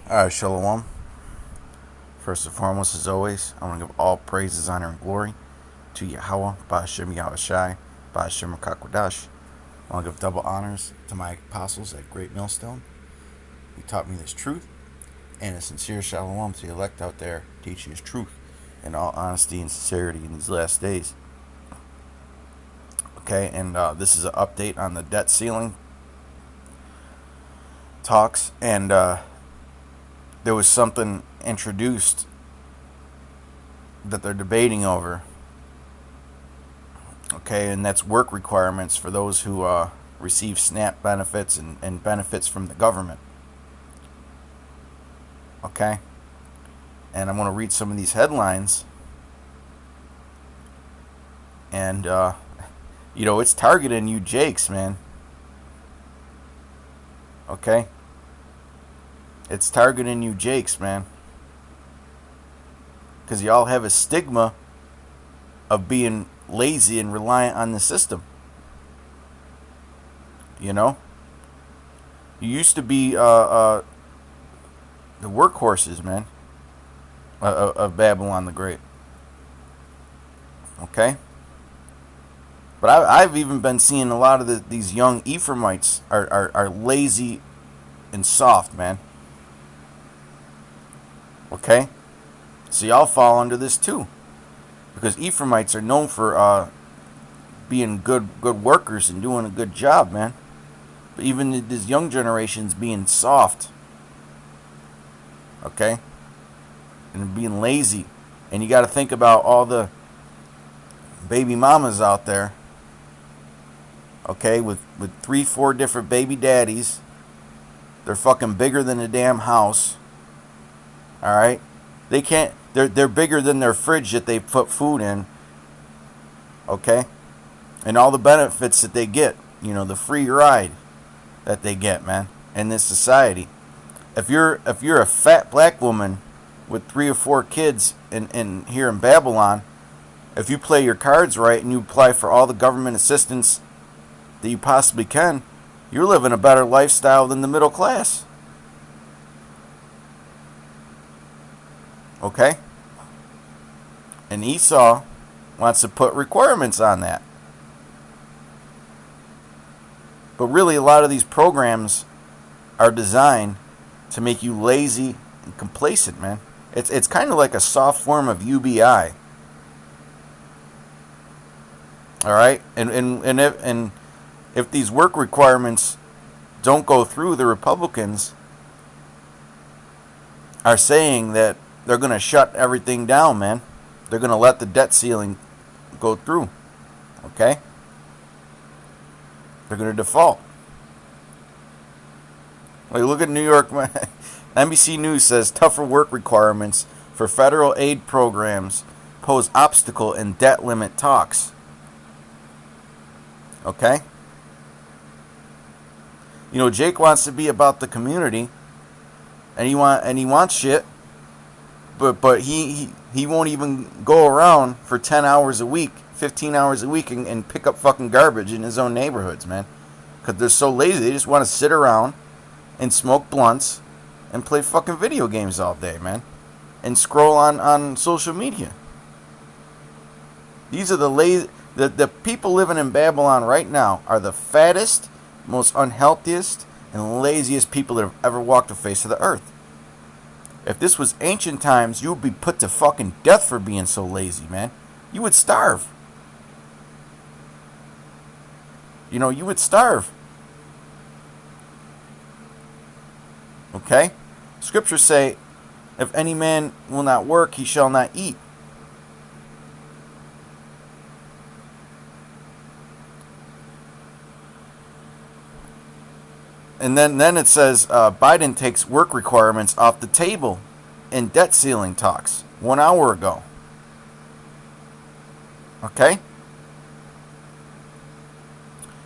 Shalom. First and foremost, as always, I want to give all praises, honor, and glory to Yahweh, Ba'ashem Yahushai, Ba'ashem Rakakwadash. I want to give double honors to my apostles at Great Millstone, who taught me this truth, and a sincere shalom to the elect out there teaching his truth in all honesty and sincerity in these last days. Okay, and this is an update on the debt ceiling talks, and there was something introduced that they're debating over. Okay, and that's work requirements for those who receive SNAP benefits and benefits from the government. Okay, and I'm going to read some of these headlines, and it's targeting you Jakes, man. Okay, it's targeting you Jakes, man, because y'all have a stigma of being lazy and reliant on the system. You used to be the workhorses, man, of Babylon the Great. Okay, but I've even been seeing a lot of these young Ephraimites are lazy and soft, man. Okay, so y'all fall under this too, because Ephraimites are known for being good workers and doing a good job, man. But even this young generation's being soft, okay, and being lazy. And you got to think about all the baby mamas out there, okay, with 3-4 different baby daddies. They're fucking bigger than a damn house. All right, they can't. They're bigger than their fridge that they put food in. Okay, and all the benefits that they get, the free ride that they get, man, in this society. If you're a fat black woman with 3 or 4 kids in here in Babylon, if you play your cards right and you apply for all the government assistance that you possibly can, you're living a better lifestyle than the middle class. Okay? And Esau wants to put requirements on that. But really, a lot of these programs are designed to make you lazy and complacent, man. It's kind of like a soft form of UBI. All right? And if these work requirements don't go through, the Republicans are saying that they're going to shut everything down, man. They're going to let the debt ceiling go through. Okay? They're going to default. Like, look at New York. NBC News says tougher work requirements for federal aid programs pose obstacle in debt limit talks. Okay? Jake wants to be about the community, and he wants shit. But he won't even go around for 10 hours a week, 15 hours a week and pick up fucking garbage in his own neighborhoods, man. Because they're so lazy, they just want to sit around and smoke blunts and play fucking video games all day, man. And scroll on social media. These are the people living in Babylon right now are the fattest, most unhealthiest, and laziest people that have ever walked the face of the earth. If this was ancient times, you would be put to fucking death for being so lazy, man. You would starve. You would starve. Okay? Scriptures say, if any man will not work, he shall not eat. And then it says Biden takes work requirements off the table in debt ceiling talks 1 hour ago. Okay?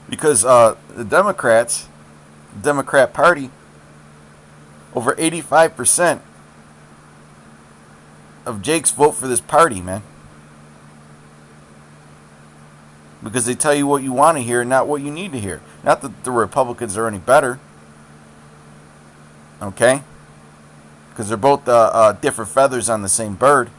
Because the Democrat Party, over 85% of Jakes vote for this party, man. Because they tell you what you want to hear, not what you need to hear. Not that the Republicans are any better. Okay? because they're both different feathers on the same bird.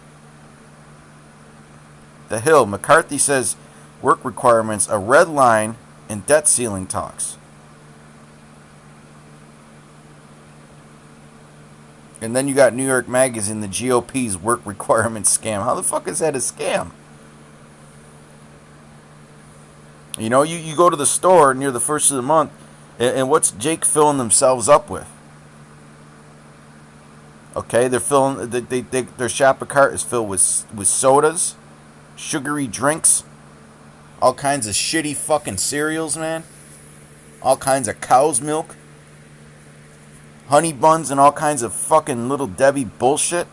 The Hill. McCarthy says work requirements a red line in debt ceiling talks. And then you got New York Magazine, the GOP's work requirement scam. How the fuck is that a scam? You know, you go to the store near the first of the month, and what's Jake filling themselves up with? Okay, they're filling their shopping cart is filled with sodas, sugary drinks, all kinds of shitty fucking cereals, man. All kinds of cow's milk, honey buns, and all kinds of fucking Little Debbie bullshit.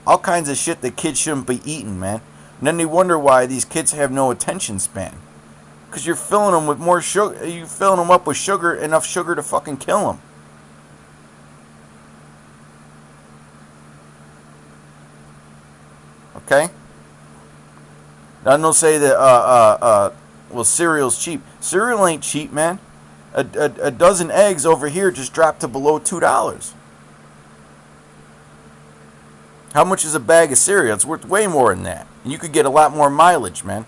All kinds of shit that kids shouldn't be eating, man. And then they wonder why these kids have no attention span. Because you're filling them with more sugar. You're filling them up with sugar, enough sugar to fucking kill them. Okay? Then they'll say that, well, cereal's cheap. Cereal ain't cheap, man. A dozen eggs over here just dropped to below $2. How much is a bag of cereal? It's worth way more than that. And you could get a lot more mileage, man.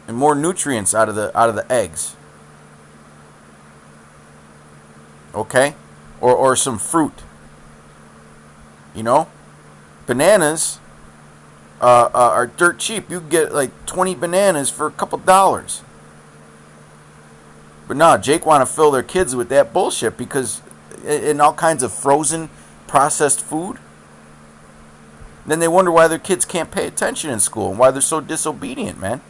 And more nutrients out of the eggs. Okay? Or some fruit. You know? Bananas are dirt cheap. You can get like 20 bananas for a couple dollars. But no, Jake want to fill their kids with that bullshit because in all kinds of frozen, processed food. Then they wonder why their kids can't pay attention in school and why they're so disobedient, man.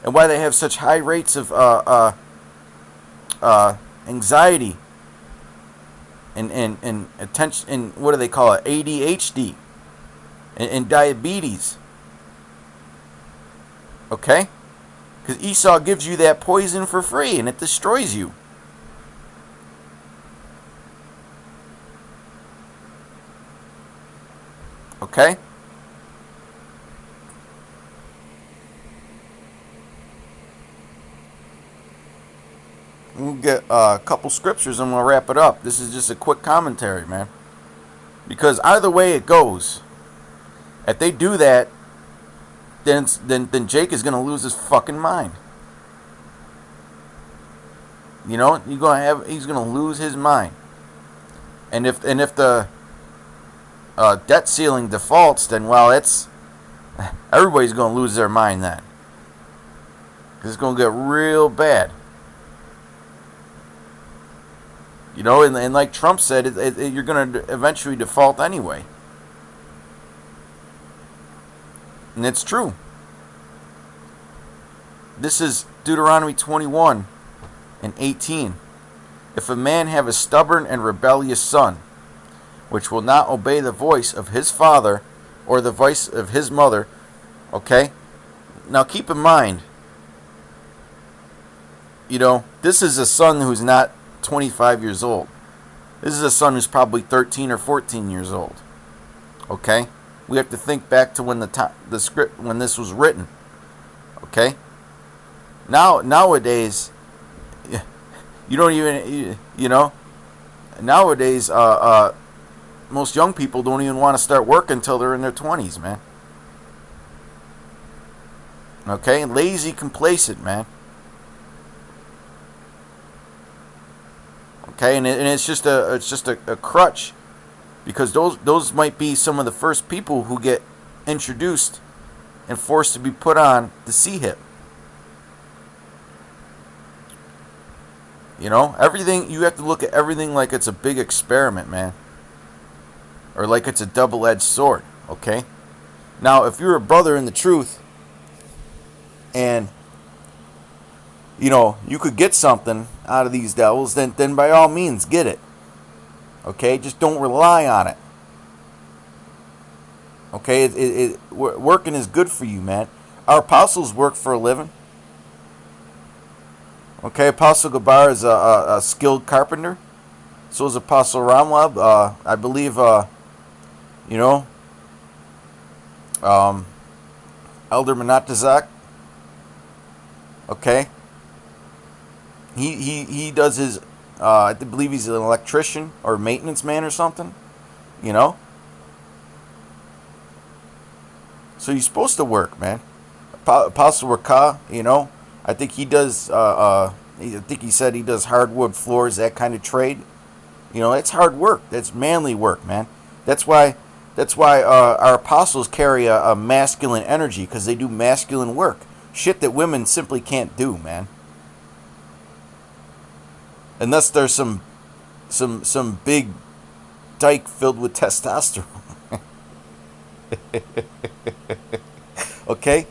And why they have such high rates of anxiety and attention, and what do they call it? ADHD and diabetes. Okay? Because Esau gives you that poison for free and it destroys you. Okay? We'll get a couple scriptures and we'll wrap it up. This is just a quick commentary, man. Because either way it goes, if they do that, then Jake is going to lose his fucking mind. You know, he's going to lose his mind. And if the debt ceiling defaults, then well, everybody's going to lose their mind then. It's going to get real bad. You know, and like Trump said, you're going to eventually default anyway. And it's true. This is Deuteronomy 21 and 18. If a man have a stubborn and rebellious son, which will not obey the voice of his father or the voice of his mother, okay? Now keep in mind, you know, this is a son who's not 25 years old. This is a son who's probably 13 or 14 years old. Okay? We have to think back to when the script, when this was written. Okay? Nowadays, you don't even, you know, nowadays, most young people don't even want to start working until they're in their 20s, man. Okay? Lazy, complacent, man. Okay, and it's just a crutch, because those might be some of the first people who get introduced and forced to be put on the C-hip. You know, everything, you have to look at everything like it's a big experiment, man. Or like it's a double-edged sword, okay? Now, if you're a brother in the truth, and you know, you could get something out of these devils, then by all means get it. Okay? Just don't rely on it. Okay? Working is good for you, man. Our apostles work for a living. Okay? Apostle Gabar is a skilled carpenter. So is Apostle Ramlab. I believe, you know, Elder Menatazak. Okay? He does his I believe he's an electrician or maintenance man or something. You know? So he's supposed to work, man. Apostle Rakah, you know, I think he does, I think he said he does hardwood floors, that kind of trade. You know, it's hard work. That's manly work, man. That's why our apostles carry a masculine energy, because they do masculine work. Shit that women simply can't do, man. Unless there's some big dyke filled with testosterone. Okay?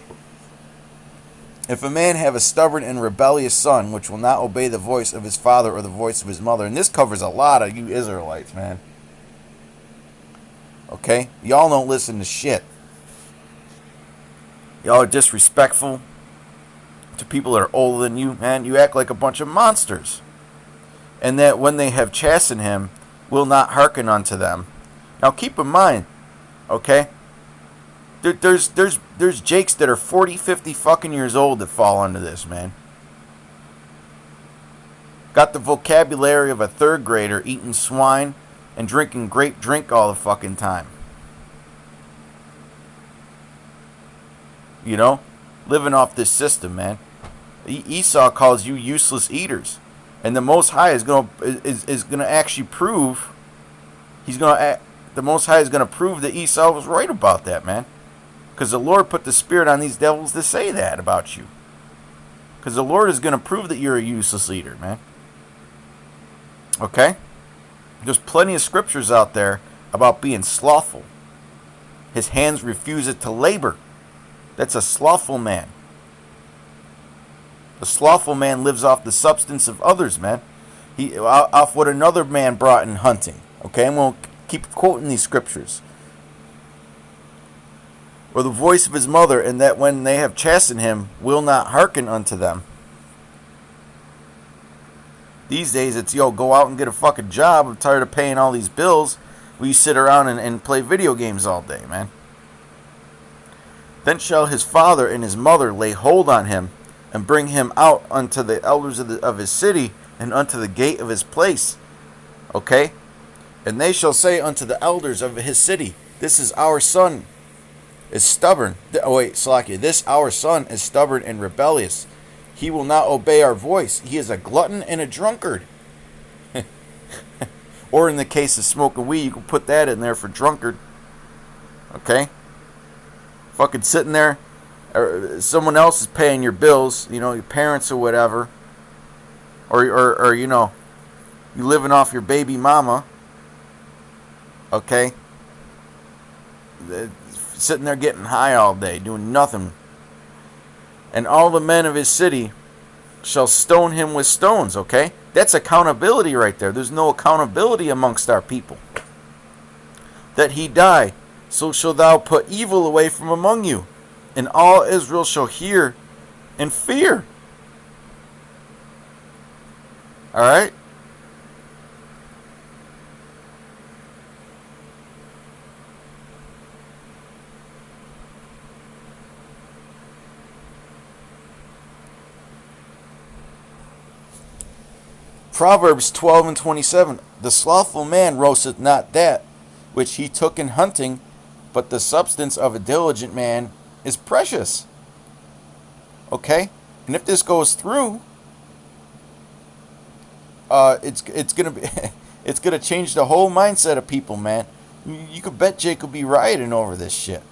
If a man have a stubborn and rebellious son, which will not obey the voice of his father or the voice of his mother, and this covers a lot of you Israelites, man. Okay? Y'all don't listen to shit. Y'all are disrespectful to people that are older than you, man. You act like a bunch of monsters. And that when they have chastened him, will not hearken unto them. Now keep in mind, okay? There's Jakes that are 40, 50 fucking years old that fall under this, man. Got the vocabulary of a third grader eating swine and drinking grape drink all the fucking time. You know? Living off this system, man. Esau calls you useless eaters. And the Most High is gonna actually prove the Most High is gonna prove that Esau was right about that, man. Because the Lord put the spirit on these devils to say that about you. Because the Lord is going to prove that you're a useless eater, man. Okay? There's plenty of scriptures out there about being slothful. His hands refuse it to labor. That's a slothful man. A slothful man lives off the substance of others, man. Off what another man brought in hunting. Okay? And we'll keep quoting these scriptures. Or the voice of his mother, and that when they have chastened him, will not hearken unto them. These days, it's, go out and get a fucking job. I'm tired of paying all these bills. We sit around and play video games all day, man. Then shall his father and his mother lay hold on him, and bring him out unto the elders of his city, and unto the gate of his place. Okay? And they shall say unto the elders of his city, this is our son, is stubborn. This our son is stubborn and rebellious. He will not obey our voice. He is a glutton and a drunkard. Or in the case of smoking weed, you can put that in there for drunkard. Okay? Fucking sitting there, or someone else is paying your bills, your parents or whatever. Or you living off your baby mama. Okay? Sitting there getting high all day, doing nothing. And all the men of his city shall stone him with stones, okay? That's accountability right there. There's no accountability amongst our people. That he die, so shall thou put evil away from among you, and all Israel shall hear and fear. Alright? Proverbs 12 and 27. The slothful man roasteth not that which he took in hunting, but the substance of a diligent man is precious. Okay? And if this goes through, it's gonna be it's gonna change the whole mindset of people, man. You could bet Jake will be rioting over this shit.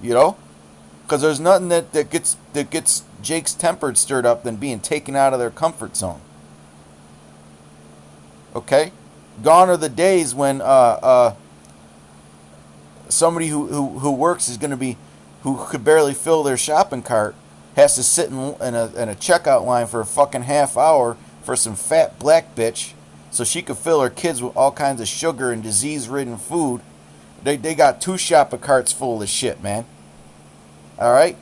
Because there's nothing that gets Jake's temper stirred up than being taken out of their comfort zone. Okay? Gone are the days when somebody who works is going to be, who could barely fill their shopping cart, has to sit in a checkout line for a fucking half hour for some fat black bitch so she could fill her kids with all kinds of sugar and disease-ridden food. They got 2 shopping carts full of shit, man. Alright?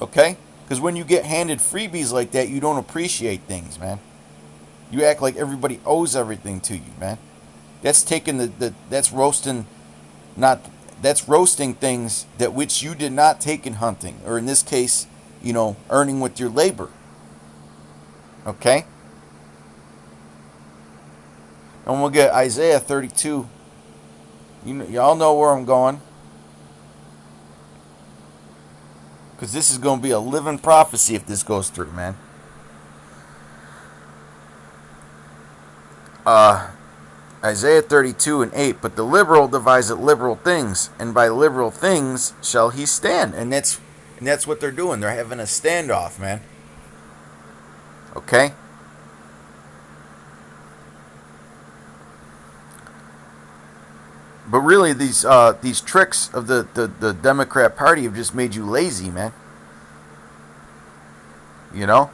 Okay? Because when you get handed freebies like that, you don't appreciate things, man. You act like everybody owes everything to you, man. That's taking that's roasting things that which you did not take in hunting. Or in this case, earning with your labor. Okay? And we'll get Isaiah 32. Y'all know where I'm going. Because this is going to be a living prophecy if this goes through, man. Isaiah 32 and 8. But the liberal deviseth liberal things, and by liberal things shall he stand. And that's what they're doing. They're having a standoff, man. Okay? But really, these tricks of the Democrat Party have just made you lazy, man. You know?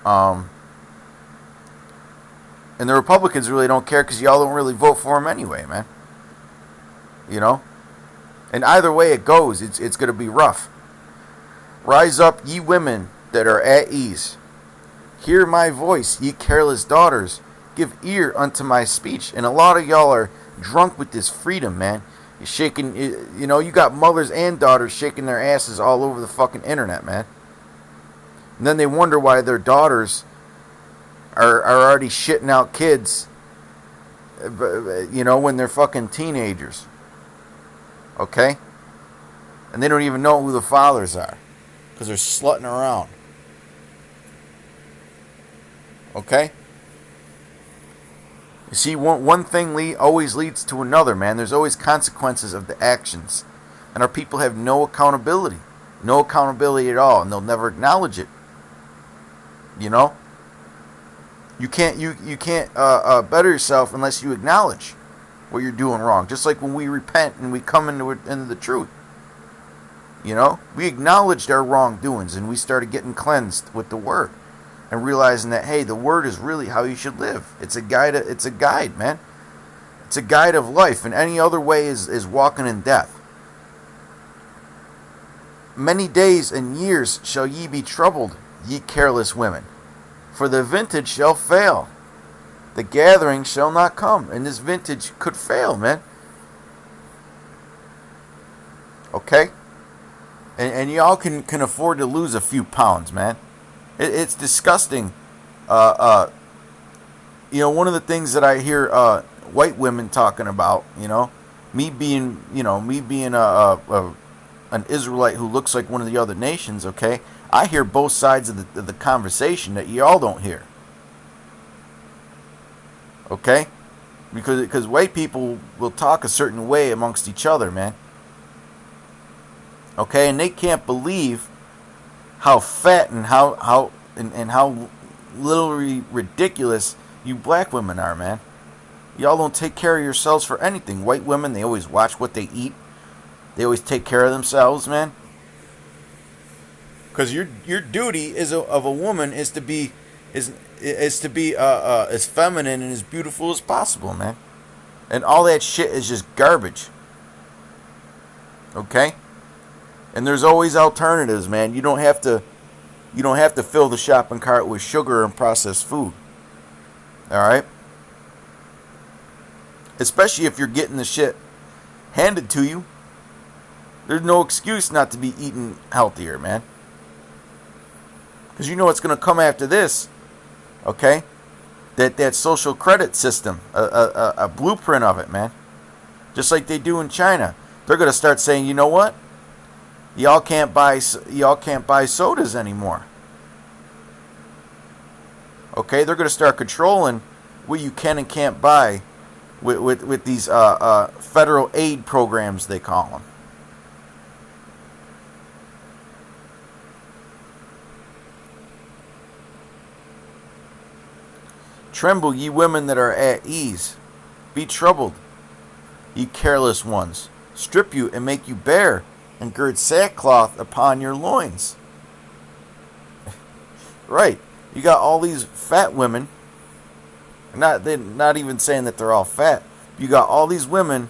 And the Republicans really don't care because y'all don't really vote for them anyway, man. You know? And either way it goes, it's going to be rough. Rise up, ye women that are at ease. Hear my voice, ye careless daughters. Give ear unto my speech. And a lot of y'all are drunk with this freedom, man. You're shaking, you got mothers and daughters shaking their asses all over the fucking internet, man. And then they wonder why their daughters are already shitting out kids, when they're fucking teenagers. Okay? And they don't even know who the fathers are. Because they're slutting around. Okay? You see, one thing always leads to another, man. There's always consequences of the actions. And our people have no accountability. No accountability at all. And they'll never acknowledge it. You know? You can't better yourself unless you acknowledge what you're doing wrong. Just like when we repent and we come into the truth. You know? We acknowledged our wrongdoings and we started getting cleansed with the Word. And realizing that, hey, the Word is really how you should live. It's a guide, man. It's a guide of life. And any other way is walking in death. Many days and years shall ye be troubled, ye careless women. For the vintage shall fail. The gathering shall not come. And this vintage could fail, man. Okay? And y'all can afford to lose a few pounds, man. It's disgusting. One of the things that I hear white women talking about, me being an Israelite who looks like one of the other nations, okay? I hear both sides of the conversation that y'all don't hear. Okay? Because white people will talk a certain way amongst each other, man. Okay? And they can't believe how fat and how literally ridiculous you black women are, man. Y'all don't take care of yourselves for anything. White women, they always watch what they eat. They always take care of themselves, man. Because your duty of a woman is to be as feminine and as beautiful as possible, man. And all that shit is just garbage. Okay? And there's always alternatives, man. You don't have to fill the shopping cart with sugar and processed food. Alright? Especially if you're getting the shit handed to you. There's no excuse not to be eating healthier, man. Because you know what's going to come after this. Okay? That social credit system. A blueprint of it, man. Just like they do in China. They're going to start saying, you know what? Y'all can't buy sodas anymore. Okay? They're going to start controlling what you can and can't buy with these federal aid programs, they call them. Tremble, ye women that are at ease. Be troubled, ye careless ones. Strip you and make you bare, and gird sackcloth upon your loins. Right. You got all these fat women. They're not even saying that they're all fat. You got all these women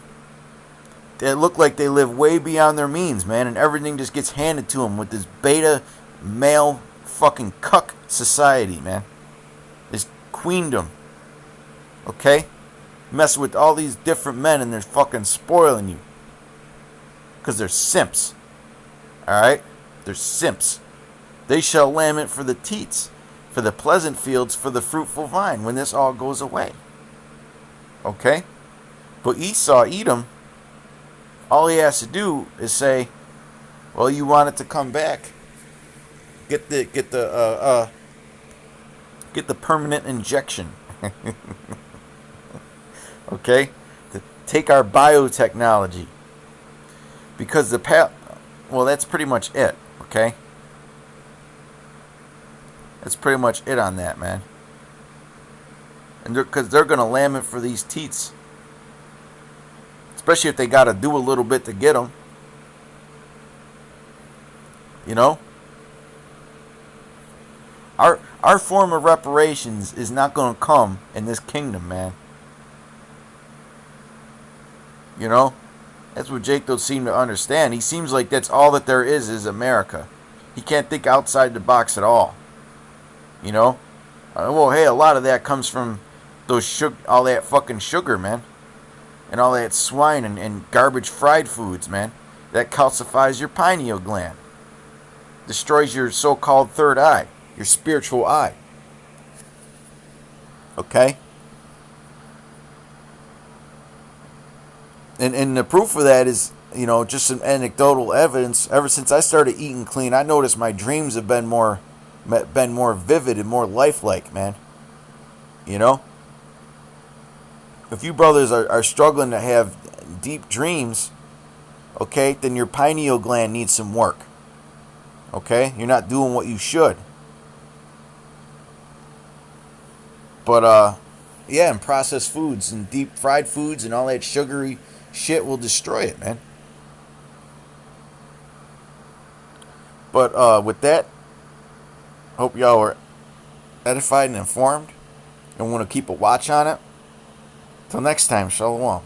that look like they live way beyond their means, man, and everything just gets handed to them with this beta male fucking cuck society, man. This queendom. Okay? Messing with all these different men and they're fucking spoiling you. Because they're simps. Alright? They're simps. They shall lament for the teats, for the pleasant fields, for the fruitful vine, when this all goes away. Okay? But Esau, Edom, all he has to do is say, well, you want it to come back. Get the permanent injection. Okay? Take our biotechnology. Because well, that's pretty much it. Okay? That's pretty much it on that, man. And because they're going to lament for these teats. Especially if they got to do a little bit to get them. You know? Our form of reparations is not going to come in this kingdom, man. You know? That's what Jake don't seem to understand. He seems like that's all that there is America. He can't think outside the box at all. You know? Well, hey, a lot of that comes from all that fucking sugar, man. And all that swine and garbage fried foods, man. That calcifies your pineal gland. Destroys your so-called third eye. Your spiritual eye. Okay? And the proof of that is, you know, just some anecdotal evidence. Ever since I started eating clean, I noticed my dreams have been more vivid and more lifelike, man. You know? If you brothers are struggling to have deep dreams, okay, then your pineal gland needs some work. Okay? You're not doing what you should. But, yeah, and processed foods and deep fried foods and all that sugary shit will destroy it, man. But, with that, hope y'all are edified and informed and want to keep a watch on it. Till next time, shalom.